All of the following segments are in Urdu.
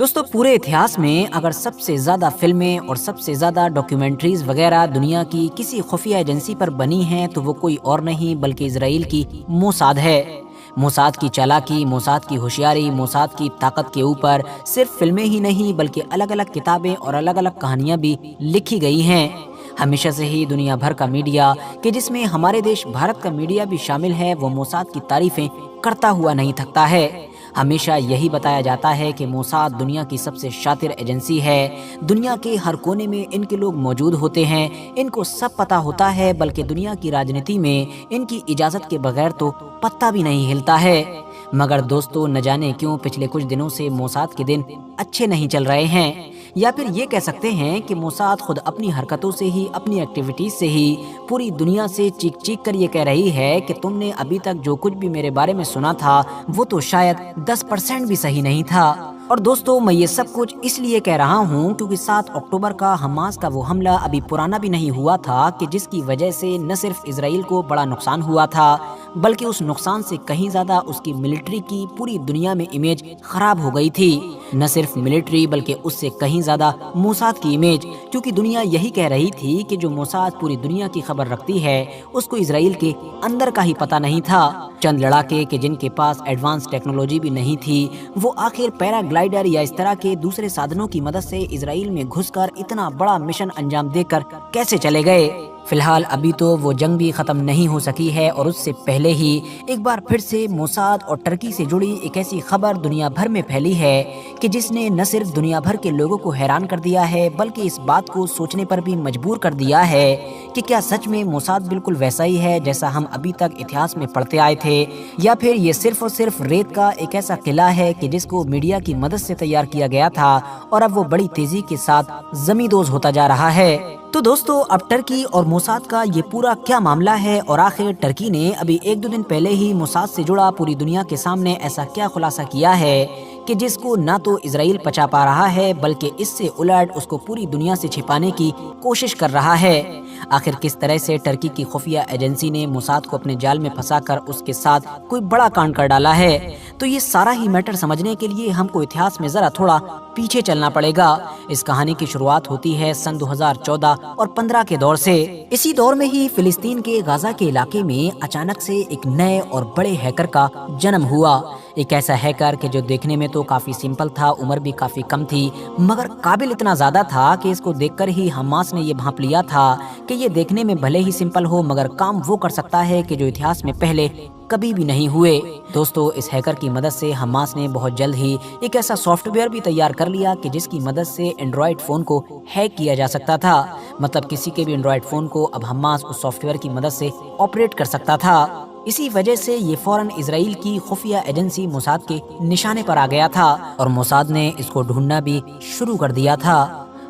دوستو پورے اتہاس میں اگر سب سے زیادہ فلمیں اور سب سے زیادہ ڈاکیومنٹریز وغیرہ دنیا کی کسی خفیہ ایجنسی پر بنی ہیں تو وہ کوئی اور نہیں بلکہ اسرائیل کی موساد ہے۔ موساد کی چالاکی، موساد کی ہوشیاری، موساد کی طاقت کے اوپر صرف فلمیں ہی نہیں بلکہ الگ الگ کتابیں اور الگ الگ کہانیاں بھی لکھی گئی ہیں۔ ہمیشہ سے ہی دنیا بھر کا میڈیا کہ جس میں ہمارے دیش بھارت کا میڈیا بھی شامل ہے وہ موساد کی تعریفیں کرتا ہوا نہیں تھکتا ہے۔ ہمیشہ یہی بتایا جاتا ہے کہ موساد دنیا کی سب سے شاطر ایجنسی ہے، دنیا کے ہر کونے میں ان کے لوگ موجود ہوتے ہیں، ان کو سب پتہ ہوتا ہے، بلکہ دنیا کی راجنیتی میں ان کی اجازت کے بغیر تو پتہ بھی نہیں ہلتا ہے۔ مگر دوستو نہ جانے کیوں پچھلے کچھ دنوں سے موساد کے دن اچھے نہیں چل رہے ہیں، یا پھر یہ کہہ سکتے ہیں کہ موساد خود اپنی حرکتوں سے ہی، اپنی ایکٹیویٹیز سے ہی پوری دنیا سے چیخ چیخ کر یہ کہہ رہی ہے کہ تم نے ابھی تک جو کچھ بھی میرے بارے میں سنا تھا وہ تو شاید 10% بھی صحیح نہیں تھا۔ اور دوستو میں یہ سب کچھ اس لیے کہہ رہا ہوں کیونکہ 7 اکتوبر کا حماس کا وہ حملہ ابھی پرانا بھی نہیں ہوا تھا کہ جس کی وجہ سے نہ صرف اسرائیل کو بڑا نقصان ہوا تھا بلکہ اس نقصان سے کہیں زیادہ اس کی ملٹری کی پوری دنیا میں امیج خراب ہو گئی تھی۔ نہ صرف ملٹری بلکہ اس سے کہیں زیادہ موساد کی امیج، کیونکہ دنیا یہی کہہ رہی تھی کہ جو موساد پوری دنیا کی خبر رکھتی ہے اس کو اسرائیل کے اندر کا ہی پتہ نہیں تھا۔ چند لڑاکے کہ جن کے پاس ایڈوانس ٹیکنالوجی بھی نہیں تھی وہ آخر پیرا گلائڈر یا اس طرح کے دوسرے سادھنوں کی مدد سے اسرائیل میں گھس کر اتنا بڑا مشن انجام دے کر کیسے چلے گئے؟ فی الحال ابھی تو وہ جنگ بھی ختم نہیں ہو سکی ہے اور اس سے پہلے ہی ایک بار پھر سے موساد اور ترکی سے جڑی ایک ایسی خبر دنیا بھر میں پھیلی ہے کہ جس نے نہ صرف دنیا بھر کے لوگوں کو حیران کر دیا ہے بلکہ اس بات کو سوچنے پر بھی مجبور کر دیا ہے کہ کیا سچ میں موساد بالکل ویسا ہی ہے جیسا ہم ابھی تک اتہاس میں پڑھتے آئے تھے، یا پھر یہ صرف اور صرف ریت کا ایک ایسا قلعہ ہے کہ جس کو میڈیا کی مدد سے تیار کیا گیا تھا اور اب وہ بڑی تیزی کے ساتھ زمیندوز ہوتا جا رہا ہے۔ تو دوستو اب ترکی اور موساد کا یہ پورا کیا معاملہ ہے اور آخر ترکی نے ابھی 1-2 دن پہلے ہی موساد سے جڑا پوری دنیا کے سامنے ایسا کیا خلاصہ کیا ہے کہ جس کو نہ تو اسرائیل پچا پا رہا ہے بلکہ اس سے الٹ اس کو پوری دنیا سے چھپانے کی کوشش کر رہا ہے۔ آخر کس طرح سے ترکی کی خفیہ ایجنسی نے موساد کو اپنے جال میں پھنسا کر اس کے ساتھ کوئی بڑا کانڈ کر ڈالا ہے؟ تو یہ سارا ہی میٹر سمجھنے کے لیے ہم کو اتہاس میں ذرا تھوڑا پیچھے چلنا پڑے گا۔ اس کہانی کی شروعات ہوتی ہے سن 2014 اور 15 کے دور سے۔ اسی دور میں ہی فلسطین کے غزہ کے علاقے میں اچانک سے ایک نئے اور بڑے ہیکر کا جنم ہوا۔ ایک ایسا ہیکر کہ جو دیکھنے میں تو کافی سمپل تھا، عمر بھی کافی کم تھی، مگر قابل اتنا زیادہ تھا کہ اس کو دیکھ کر ہی حماس نے یہ بھانپ لیا تھا کہ یہ دیکھنے میں بھلے ہی سمپل ہو مگر کام وہ کر سکتا ہے کہ جو اتہاس میں پہلے کبھی بھی نہیں ہوئے۔ دوستو اس ہیکر کی مدد سے حماس نے بہت جلد ہی ایک ایسا سافٹ ویئر بھی تیار کر لیا کہ جس کی مدد سے اینڈرائیڈ فون کو ہیک کیا جا سکتا تھا، مطلب کسی کے بھی اینڈرائیڈ فون کو اب حماس اس سافٹ ویئر کی مدد سے آپریٹ کر سکتا تھا۔ اسی وجہ سے یہ فوراً اسرائیل کی خفیہ ایجنسی موساد کے نشانے پر آ گیا تھا اور موساد نے اس کو ڈھونڈنا بھی شروع کر دیا تھا۔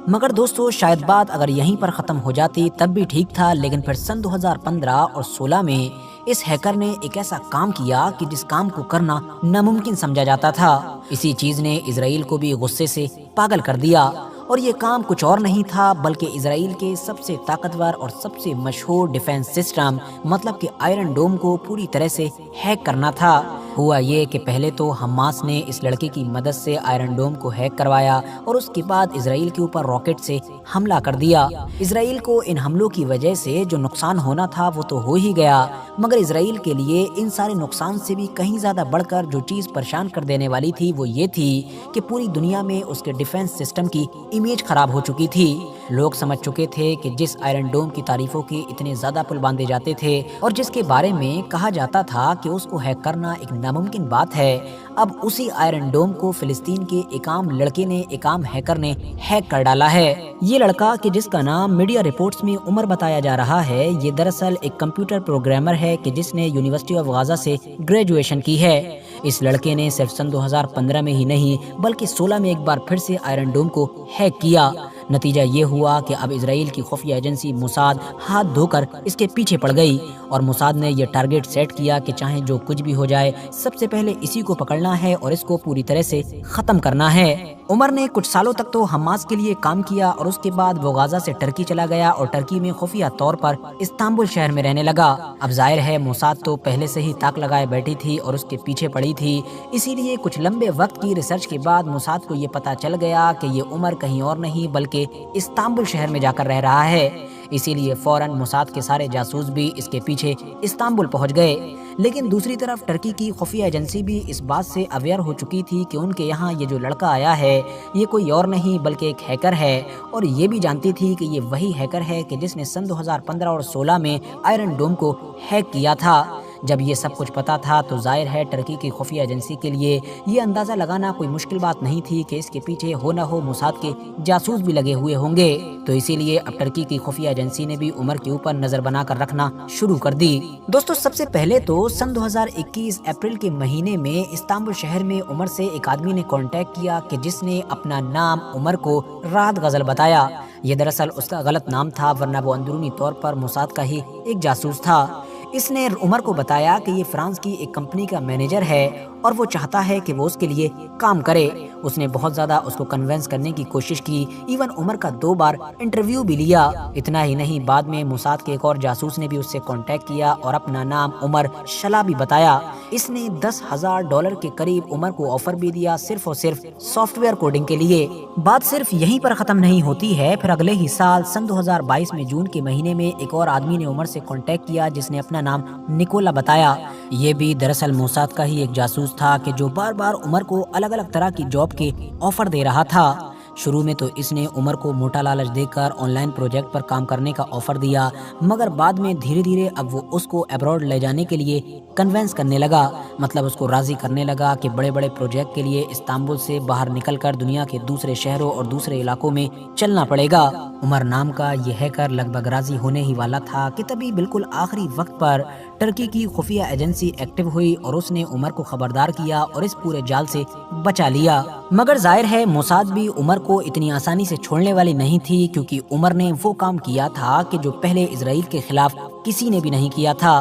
مگر دوستو شاید بات اگر یہیں پر ختم ہو جاتی تب بھی ٹھیک تھا، لیکن پھر سن 2015 اور 16 میں اس ہیکر نے ایک ایسا کام کیا کہ جس کام کو کرنا ناممکن سمجھا جاتا تھا۔ اسی چیز نے اسرائیل کو بھی غصے سے پاگل کر دیا اور یہ کام کچھ اور نہیں تھا بلکہ اسرائیل کے سب سے طاقتور اور سب سے مشہور ڈیفنس سسٹم مطلب کہ آئرن ڈوم کو پوری طرح سے ہیک کرنا تھا۔ ہوا یہ کہ پہلے تو حماس نے اس لڑکے کی مدد سے آئرن ڈوم کو ہیک کروایا اور اس کے بعد اسرائیل کے اوپر راکٹ سے حملہ کر دیا۔ اسرائیل کو ان حملوں کی وجہ سے جو نقصان ہونا تھا وہ تو ہو ہی گیا، مگر اسرائیل کے لیے ان سارے نقصان سے بھی کہیں زیادہ بڑھ کر جو چیز پریشان کر دینے والی تھی وہ یہ تھی کہ پوری دنیا میں اس کے ڈیفنس سسٹم کی امیج خراب ہو چکی تھی۔ لوگ سمجھ چکے تھے کہ جس آئرن ڈوم کی تعریفوں کے اتنے زیادہ پل باندھے جاتے تھے اور جس کے بارے میں کہا جاتا تھا کہ اس کو ہیک کرنا ایک ناممکن بات ہے، اب اسی آئرن ڈوم کو فلسطین کے ایک عام لڑکے نے، ایک عام ہیکر نے ہیک کر ڈالا ہے۔ یہ لڑکا کہ جس کا نام میڈیا رپورٹس میں عمر بتایا جا رہا ہے، یہ دراصل ایک کمپیوٹر پروگرامر ہے کہ جس نے یونیورسٹی آف غازہ سے گریجویشن کی ہے۔ اس لڑکے نے صرف سن 2015 میں ہی نہیں بلکہ 16 میں ایک بار پھر سے آئرن ڈوم کو ہیک کیا۔ نتیجہ یہ ہوا کہ اب اسرائیل کی خفیہ ایجنسی موساد ہاتھ دھو کر اس کے پیچھے پڑ گئی اور موساد نے یہ ٹارگٹ سیٹ کیا کہ چاہے جو کچھ بھی ہو جائے سب سے پہلے اسی کو پکڑنا ہے اور اس کو پوری طرح سے ختم کرنا ہے۔ عمر نے کچھ سالوں تک تو حماس کے لیے کام کیا اور اس کے بعد وہ غازہ سے ٹرکی چلا گیا اور ٹرکی میں خفیہ طور پر استنبول شہر میں رہنے لگا۔ اب ظاہر ہے موساد تو پہلے سے ہی تاک لگائے بیٹھی تھی اور اس کے پیچھے پڑی تھی، اسی لیے کچھ لمبے وقت کی ریسرچ کے بعد موساد کو یہ پتہ چل گیا کہ یہ عمر کہیں اور نہیں بلکہ استنبول شہر میں جا کر رہ رہا ہے۔ اسی لیے فوراً موساد کے سارے جاسوس بھی اس کے پیچھے استنبول پہنچ گئے۔ لیکن دوسری طرف ٹرکی کی خفیہ ایجنسی بھی اس بات سے اویئر ہو چکی تھی کہ ان کے یہاں یہ جو لڑکا آیا ہے یہ کوئی اور نہیں بلکہ ایک ہیکر ہے، اور یہ بھی جانتی تھی کہ یہ وہی ہیکر ہے کہ جس نے سن 2015 اور 16 میں آئرن ڈوم کو ہیک کیا تھا۔ جب یہ سب کچھ پتا تھا تو ظاہر ہے ٹرکی کی خفیہ ایجنسی کے لیے یہ اندازہ لگانا کوئی مشکل بات نہیں تھی کہ اس کے پیچھے ہو نہ ہو موساد کے جاسوس بھی لگے ہوئے ہوں گے۔ تو اسی لیے اب ٹرکی کی خفیہ ایجنسی نے بھی عمر کے اوپر نظر بنا کر رکھنا شروع کر دی۔ دوستو سب سے پہلے تو سن 2021 اپریل کے مہینے میں استنبول شہر میں عمر سے ایک آدمی نے کانٹیکٹ کیا کہ جس نے اپنا نام عمر کو راحت غزل بتایا۔ یہ دراصل اس کا غلط نام تھا، ورنہ وہ اندرونی طور پر موساد کا ہی ایک جاسوس تھا۔ اس نے عمر کو بتایا کہ یہ فرانس کی ایک کمپنی کا مینیجر ہے اور وہ چاہتا ہے کہ وہ اس کے لیے کام کرے۔ اس نے بہت زیادہ اس کو کنونس کرنے کی کوشش کی، ایون عمر کا 2 بار انٹرویو بھی لیا۔ اتنا ہی نہیں، بعد میں موساد کے ایک اور جاسوس نے بھی اس سے کانٹیکٹ کیا اور اپنا نام عمر شلابی بتایا۔ اس نے $10,000 کے قریب عمر کو آفر بھی دیا، صرف اور صرف سافٹ ویئر کوڈنگ کے لیے۔ بات صرف یہیں پر ختم نہیں ہوتی ہے، پھر اگلے ہی سال سن 2022 میں جون کے مہینے میں ایک اور آدمی نے عمر سے کانٹیکٹ کیا جس نے اپنا نام نکولا بتایا۔ یہ بھی دراصل موساد کا ہی ایک جاسوس تھا کہ جو بار بار عمر کو الگ الگ طرح کی جاب کے آفر دے رہا تھا۔ شروع میں تو اس نے عمر کو موٹا لالچ دے کر آن لائن پروجیکٹ پر کام کرنے کا آفر دیا، مگر بعد میں دھیرے دھیرے اب وہ اس کو ابراڈ لے جانے کے لیے کنونس کرنے لگا، مطلب اس کو راضی کرنے لگا کہ بڑے بڑے پروجیکٹ کے لیے استنبول سے باہر نکل کر دنیا کے دوسرے شہروں اور دوسرے علاقوں میں چلنا پڑے گا۔ عمر نام کا یہ ہیکر لگ بھگ راضی ہونے ہی والا تھا کہ تبھی بالکل آخری وقت پر ٹرکی کی خفیہ ایجنسی ایکٹیو ہوئی اور اس نے عمر کو خبردار کیا اور اس پورے جال سے بچا لیا۔ مگر ظاہر ہے موساد بھی عمر کو اتنی آسانی سے چھوڑنے والی نہیں تھی، کیونکہ عمر نے وہ کام کیا تھا کہ جو پہلے اسرائیل کے خلاف کسی نے بھی نہیں کیا تھا۔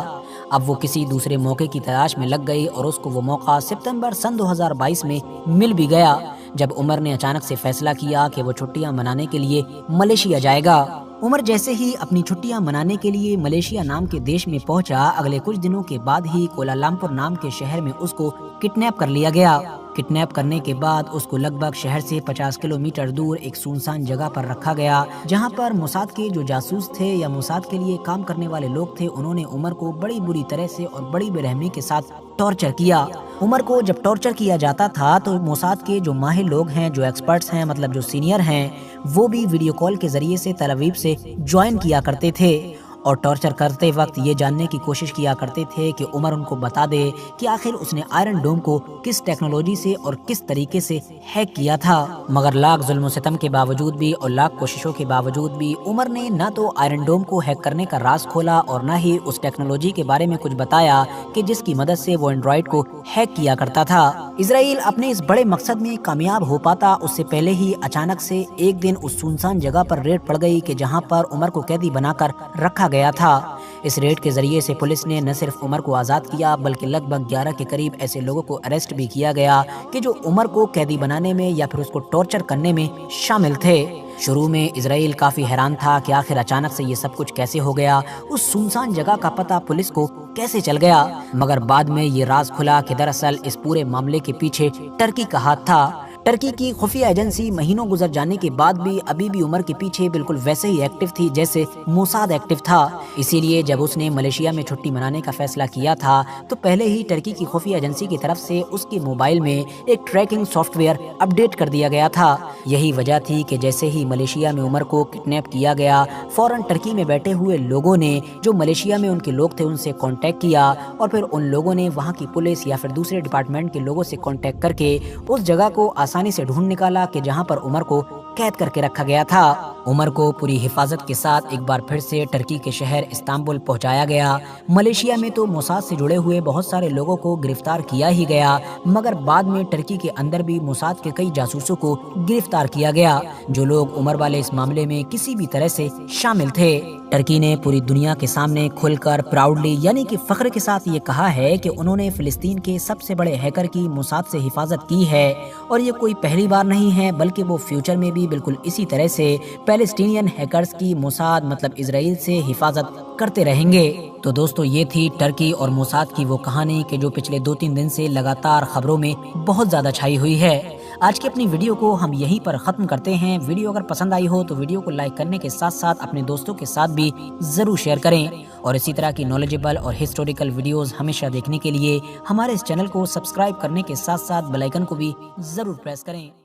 اب وہ کسی دوسرے موقع کی تلاش میں لگ گئی اور اس کو وہ موقع ستمبر سن 2022 میں مل بھی گیا، جب عمر نے اچانک سے فیصلہ کیا کہ وہ چھٹیاں منانے کے لیے ملیشیا جائے گا۔ عمر جیسے ہی اپنی چھٹیاں منانے کے لیے ملیشیا نام کے دیش میں پہنچا، اگلے کچھ دنوں کے بعد ہی کوالالمپور نام کے شہر میں اس کو کڈنیپ کر لیا گیا۔ کڈنیپ کرنے کے بعد اس کو لگ بھگ شہر سے 50 کلومیٹر دور ایک سنسان جگہ پر رکھا گیا، جہاں پر موساد کے جو جاسوس تھے یا موساد کے لیے کام کرنے والے لوگ تھے، انہوں نے عمر کو بڑی بری طرح سے اور بڑی بے رحمی کے ساتھ ٹارچر کیا۔ عمر کو جب ٹارچر کیا جاتا تھا تو موساد کے جو ماہر لوگ ہیں، جو ایکسپرٹس ہیں، مطلب جو سینئر ہیں، وہ بھی ویڈیو کال کے ذریعے سے تل ابیب سے جوائن کیا کرتے تھے اور ٹارچر کرتے وقت یہ جاننے کی کوشش کیا کرتے تھے کہ عمر ان کو بتا دے کہ آخر اس نے آئرن ڈوم کو کس ٹیکنالوجی سے اور کس طریقے سے ہیک کیا تھا۔ مگر لاکھ ظلم و ستم کے باوجود بھی اور لاکھ کوششوں کے باوجود بھی عمر نے نہ تو آئرن ڈوم کو ہیک کرنے کا راز کھولا اور نہ ہی اس ٹیکنالوجی کے بارے میں کچھ بتایا کہ جس کی مدد سے وہ اینڈرائڈ کو ہیک کیا کرتا تھا۔ اسرائیل اپنے اس بڑے مقصد میں کامیاب ہو پاتا اس سے پہلے ہی اچانک سے ایک دن اس سنسان جگہ پر ریڈ پڑ گئی کہ جہاں پر عمر کو قیدی بنا کر رکھا گیا تھا۔ اس ریڈ کے ذریعے سے پولیس نے نہ صرف عمر کو آزاد کیا بلکہ لگ بھگ 11 کے قریب ایسے لوگوں کو اریسٹ بھی کیا گیا کہ جو عمر کو قیدی بنانے میں یا پھر اس کو ٹارچر کرنے میں شامل تھے۔ شروع میں اسرائیل کافی حیران تھا کہ آخر اچانک سے یہ سب کچھ کیسے ہو گیا، اس سنسان جگہ کا پتہ پولیس کو کیسے چل گیا، مگر بعد میں یہ راز کھلا کہ دراصل اس پورے معاملے کے پیچھے ٹرکی کا ہاتھ تھا۔ ٹرکی کی خفیہ ایجنسی مہینوں گزر جانے کے بعد بھی ابھی بھی عمر کے پیچھے بالکل ویسے ہی ایکٹیو تھی جیسے موساد ایکٹیو تھا۔ اسی لیے جب اس نے ملیشیا میں چھٹی منانے کا فیصلہ کیا تھا تو پہلے ہی ٹرکی کی خفیہ ایجنسی کی طرف سے اس کے موبائل میں ایک ٹریکنگ سافٹ ویئر اپڈیٹ کر دیا گیا تھا۔ یہی وجہ تھی کہ جیسے ہی ملیشیا میں عمر کو کڈنیپ کیا گیا، فوراً ٹرکی میں بیٹھے ہوئے لوگوں نے جو ملیشیا میں ان کے لوگ تھے ان سے کانٹیکٹ کیا اور پھر ان لوگوں نے وہاں کی پولیس یا پھر دوسرے ڈپارٹمنٹ کے لوگوں سے کانٹیکٹ کر کے اس جگہ کو آسانی سے ڈھونڈ نکالا کہ جہاں پر عمر کو قید کر کے رکھا گیا تھا۔ عمر کو پوری حفاظت کے ساتھ ایک بار پھر سے ٹرکی کے شہر استنبول پہنچایا گیا۔ ملیشیا میں تو موساد سے جڑے ہوئے بہت سارے لوگوں کو گرفتار کیا ہی گیا، مگر بعد میں ٹرکی کے اندر بھی موساد کے کئی جاسوسوں کو گرفتار کیا گیا جو لوگ عمر والے اس معاملے میں کسی بھی طرح سے شامل تھے۔ ٹرکی نے پوری دنیا کے سامنے کھل کر پراؤڈلی یعنی کہ فخر کے ساتھ یہ کہا ہے کہ انہوں نے فلسطین کے سب سے بڑے ہیکر کی موساد سے حفاظت کی ہے اور یہ کوئی پہلی بار نہیں ہے بلکہ وہ فیوچر میں بھی بالکل اسی طرح سے پیلسٹینین ہیکرز کی موساد مطلب اسرائیل سے حفاظت کرتے رہیں گے۔ تو دوستو یہ تھی ٹرکی اور موساد کی وہ کہانی کہ جو پچھلے 2-3 دن سے لگاتار خبروں میں بہت زیادہ چھائی ہوئی ہے۔ آج کی اپنی ویڈیو کو ہم یہیں پر ختم کرتے ہیں۔ ویڈیو اگر پسند آئی ہو تو ویڈیو کو لائک کرنے کے ساتھ ساتھ اپنے دوستوں کے ساتھ بھی ضرور شیئر کریں، اور اسی طرح کی نالجبل اور ہسٹوریکل ویڈیوز ہمیشہ دیکھنے کے لیے ہمارے اس چینل کو سبسکرائب کرنے کے ساتھ ساتھ بیل آئیکن کو بھی ضرور پریس کریں۔